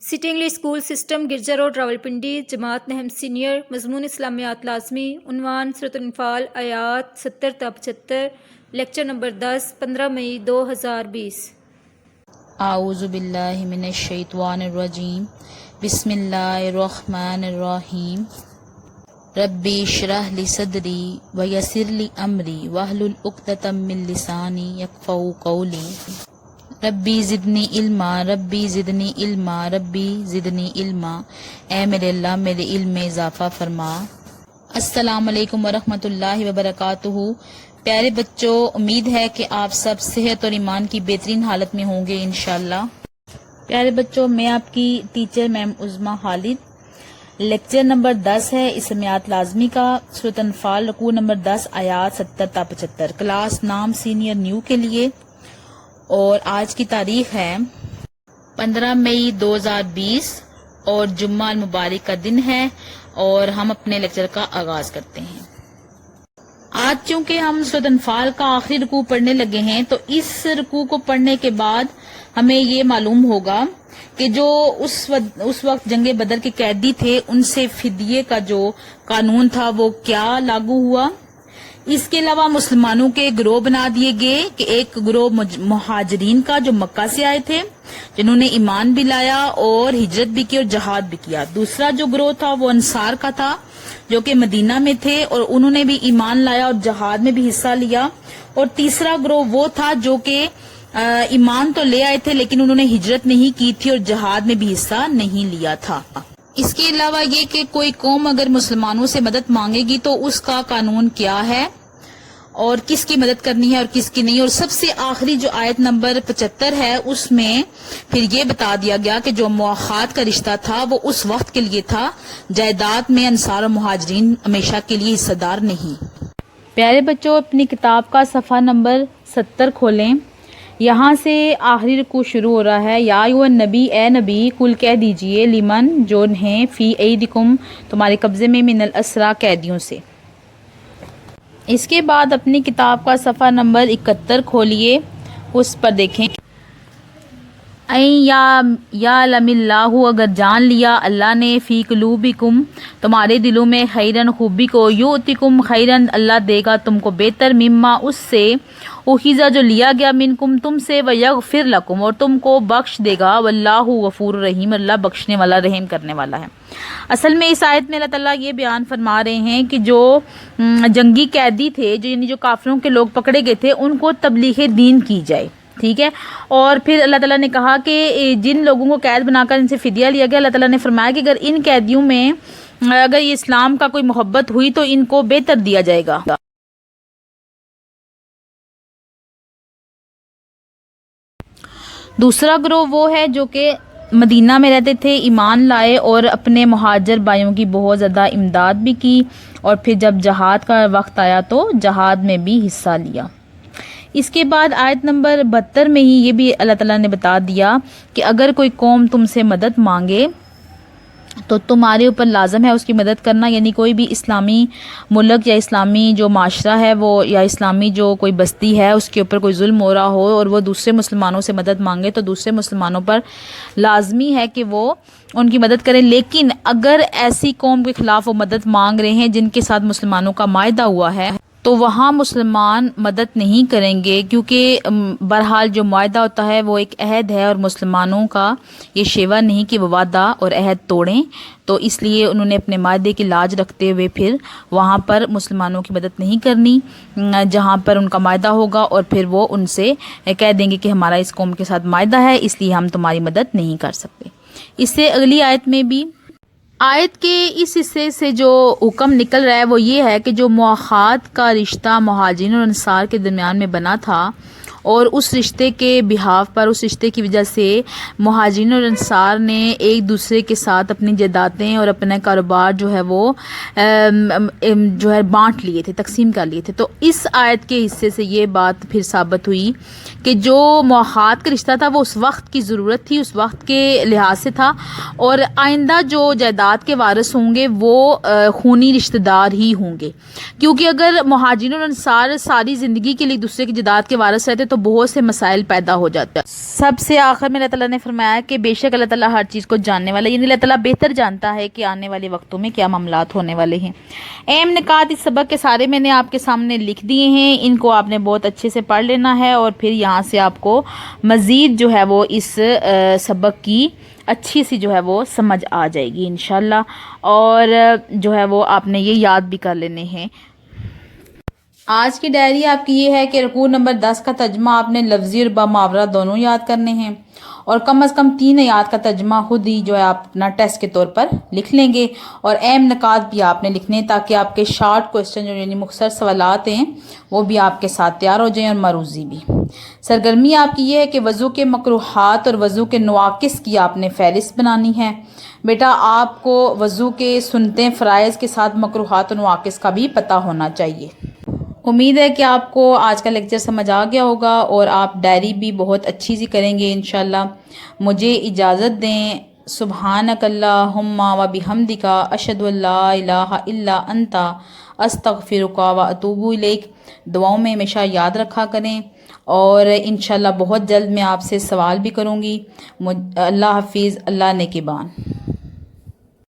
City English school system गिरजा road Rawalpindi जमात नहम senior मजमून इस्लामियात लाजमी उन्वान सूरत अल-अनफाल आयात 70 ता 75 लेक्चर नंबर 10 15 मई 2020। आऊज़ु बिल्लाहि मिनश शैतानिर रजीम बिस्मिल्लाहिर्रहमानिर्रहीम रब्बि इश्रह ली सदरी व यस्सिर ली अमरी वहलुल उक़दतम मिन लिसानी यफ़क़हू क़ौली रब्बी ज़िदनी इल्मा रब्बी ज़िदनी इल्मा रब्बी ज़िदनी इल्मा। ए मेरे अल्लाह मेरे इल्म में इजाफ़ा फरमा। अस्सलाम वालेकुम वरहमतुल्लाहि वबरकातुहू। प्यारे बच्चों, उम्मीद है कि आप सब सेहत और ईमान की बेहतरीन हालत में होंगे इंशाअल्लाह। प्यारे बच्चों, मैं आपकी टीचर मैम उज़्मा खालिद। लेक्चर नंबर 10 है इस्लामियात लाजमी का, सूरत अल-अनफाल रुकू नंबर 10 आयात 70 ता 75। क्लास नाम सीनियर न्यू के लिए और आज की तारीख है 15 मई 2020 और जुम्मा अल मुबारक का दिन है और हम अपने लेक्चर का आगाज करते हैं। आज चूंकि हम सूरत अनफाल का आखिरी रुकू पढ़ने लगे हैं तो इस रुकू को पढ़ने के बाद हमें ये मालूम होगा कि जो उस वक्त जंगे बदर के कैदी थे उनसे फिदिये का जो कानून था वो क्या लागू हुआ। इसके अलावा मुसलमानों के ग्रोह बना दिए गए कि एक ग्रोह मुहाजिरीन का जो मक्का से आए थे जिन्होंने ईमान भी लाया और हिजरत भी की और जहाद भी किया। दूसरा जो ग्रोह था वो अंसार का था जो कि मदीना में थे और उन्होंने भी ईमान लाया और जहाद में भी हिस्सा लिया। और तीसरा ग्रोह वो था जो कि ईमान तो ले आए थे लेकिन उन्होंने हिजरत नहीं की थी और जहाद में भी हिस्सा नहीं लिया था। इसके अलावा ये कि कोई कौम अगर मुसलमानों से मदद मांगेगी तो उसका कानून क्या है और किसकी मदद करनी है और किसकी नहीं। और सबसे आखिरी जो आयत नंबर 75 है उसमें फिर ये बता दिया गया कि जो मुआखात का रिश्ता था वो उस वक्त के लिए था, जायदाद में अंसार और मुहाजिरीन हमेशा के लिए हिस्सेदार नहीं। प्यारे बच्चों, अपनी किताब का सफ़ा नंबर 70 खोलें। यहाँ से आखिरी रुकू शुरू हो रहा है। या अय्युहन नबी, ए नबी, कुल कह दीजिए, लिमन जो हैं, फी ऐदिकुम तुम्हारे कब्जे में, मिनल असरा कैदियों से। इसके बाद अपनी किताब का सफ़ा नंबर 71 खोलिए, उस पर देखें। या लमिल्लाहु, अगर जान लिया अल्लाह ने, फ़ी कुलूबिकुम तुम्हारे दिलों में, खैरन खूबी को, युतिकुम खैरन अल्लाह देगा तुमको बेहतर, मिम्मा उससे, उखिज़ा जो लिया गया, मिनकुम तुमसे, व यगफिर लकुम और तुमको बख्श देगा, वल्लाहु गफूर रहीम अल्लाह बख्शने वाला रहम करने वाला है। असल में इस आयत में अल्लाह ताला ये बयान फरमा रहे हैं कि जो जंगी कैदी थे, जो यानी जो काफिरों के लोग पकड़े गए थे, उनको तबलीग दीन की जाए, ठीक है। और फिर अल्लाह ताला ने कहा कि जिन लोगों को कैद बनाकर इनसे फिदिया लिया गया, अल्लाह ताला ने फरमाया कि अगर इन कैदियों में अगर ये इस्लाम का कोई मोहब्बत हुई तो इनको बेहतर दिया जाएगा। दूसरा ग्रोह वो है जो कि मदीना में रहते थे, ईमान लाए और अपने मुहाजिर भाइयों की बहुत ज़्यादा इमदाद भी की और फिर जब जहाद का वक्त आया तो जहाद में भी हिस्सा लिया। इसके बाद आयत नंबर 72 में ही ये भी अल्लाह ताला ने बता दिया कि अगर कोई कौम तुमसे मदद मांगे तो तुम्हारे ऊपर लाजम है उसकी मदद करना। यानी कोई भी इस्लामी मुल्क या इस्लामी जो माशरा है वो या इस्लामी जो कोई बस्ती है उसके ऊपर कोई जुल्म हो रहा हो और वो दूसरे मुसलमानों से मदद मांगे तो दूसरे मुसलमानों पर लाजमी है कि वो उनकी मदद करें। लेकिन अगर ऐसी कौम के ख़िलाफ़ वो मदद मांग रहे हैं जिनके साथ मुसलमानों का मायदा हुआ है तो वहाँ मुसलमान मदद नहीं करेंगे, क्योंकि बहरहाल जो मायदा होता है वो एक अहद है और मुसलमानों का ये शेवा नहीं कि वो वादा और अहद तोड़ें। तो इसलिए उन्होंने अपने मायदे की लाज रखते हुए फिर वहाँ पर मुसलमानों की मदद नहीं करनी जहाँ पर उनका मायदा होगा, और फिर वो उनसे कह देंगे कि हमारा इस कौम के साथ मायदा है इसलिए हम तुम्हारी मदद नहीं कर सकते। इससे अगली आयत में भी आयत के इस हिस्से से जो हुक्म निकल रहा है वो ये है कि जो मुआखात का रिश्ता मुहाजिरीन और अंसार के दरमियान में बना था और उस रिश्ते के बिहाव पर, उस रिश्ते की वजह से मुहाजिरीन और अंसार ने एक दूसरे के साथ अपनी जायदादें और अपना कारोबार जो है वो बांट लिए थे, तकसीम कर लिए थे। तो इस आयत के हिस्से से ये बात फिर साबित हुई कि जो मुआखात का रिश्ता था वो उस वक्त की ज़रूरत थी, उस वक्त के लिहाज से था, और आइंदा जो जायदाद के वारिस होंगे वो खूनी रिश्तेदार ही होंगे। क्योंकि अगर मुहाजिरीन और अंसार सारी ज़िंदगी के लिए दूसरे की जायदाद के वारिस रहते تو بہت سے مسائل پیدا ہو جاتے ہیں۔ سب سے آخر میں اللہ تعالیٰ نے فرمایا کہ بے شک اللہ تعالیٰ ہر چیز کو جاننے والا ہے، یعنی اللہ تعالیٰ بہتر جانتا ہے کہ آنے والے وقتوں میں کیا معاملات ہونے والے ہیں۔ اہم نکات اس سبق کے سارے میں نے آپ کے سامنے لکھ دیے ہیں، ان کو آپ نے بہت اچھے سے پڑھ لینا ہے، اور پھر یہاں سے آپ کو مزید جو ہے وہ اس سبق کی اچھی سی جو ہے وہ سمجھ آ جائے گی انشاءاللہ، اور جو ہے وہ آپ نے یہ یاد بھی کر لینے ہیں۔ آج کی ڈائری آپ کی یہ ہے کہ رکوع نمبر 10 کا ترجمہ آپ نے لفظی اور بامحاورہ دونوں یاد کرنے ہیں، اور کم از کم 3 آیات کا ترجمہ خود ہی جو ہے آپ اپنا ٹیسٹ کے طور پر لکھ لیں گے، اور اہم نکات بھی آپ نے لکھنے ہیں تاکہ آپ کے شارٹ کوسچن جو یعنی مختصر سوالات ہیں وہ بھی آپ کے ساتھ تیار ہو جائیں، اور معروضی بھی۔ سرگرمی آپ کی یہ ہے کہ وضو کے مکروہات اور وضو کے نواقص کی آپ نے فہرست بنانی ہے۔ بیٹا آپ کو وضو کے سنتیں فرائض کے ساتھ مکروہات اور نواقص کا بھی پتہ ہونا چاہیے۔ امید ہے کہ آپ کو آج کا لیکچر سمجھ آ گیا ہوگا، اور آپ ڈائری بھی بہت اچھی سی کریں گے انشاءاللہ۔ مجھے اجازت دیں۔ سبحانک اللہم و بحمدک، اشہد ان لا الہ الا انت، استغفرک و اتوب الیک۔ دعاؤں میں ہمیشہ یاد رکھا کریں، اور انشاءاللہ بہت جلد میں آپ سے سوال بھی کروں گی۔ اللہ حافظ، اللہ نگہبان۔